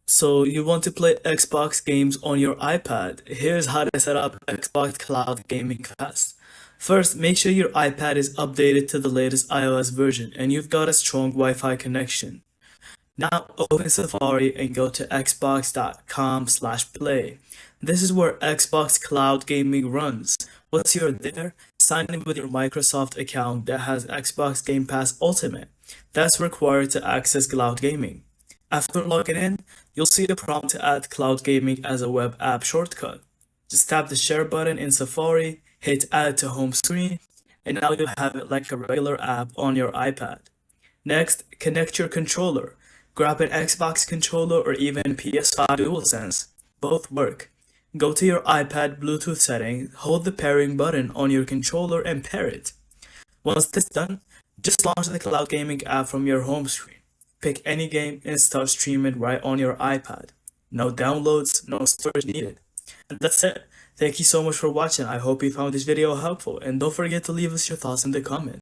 So you want to play Xbox games on your iPad. Here's how to set up Xbox Cloud Gaming fast. First, make sure your iPad is updated to the latest iOS version and you've got a strong Wi-Fi connection. Now open Safari and go to xbox.com/play. This is where Xbox Cloud Gaming runs. Once you're there, sign in with your Microsoft account that has Xbox Game Pass Ultimate. That's required to access cloud gaming. After logging in, you'll see the prompt to add cloud gaming as a web app shortcut. Just tap the share button in Safari, hit add to home screen, and now you have it like a regular app on your iPad. Next, connect your controller. Grab an Xbox controller or even PS5 DualSense. Both work. Go to your iPad Bluetooth settings, hold the pairing button on your controller and pair it. Once this is done, just launch the cloud gaming app from your home screen. Pick any game and start streaming right on your iPad. No downloads, no storage needed. And that's it. Thank you so much for watching. I hope you found this video helpful and don't forget to leave us your thoughts in the comments.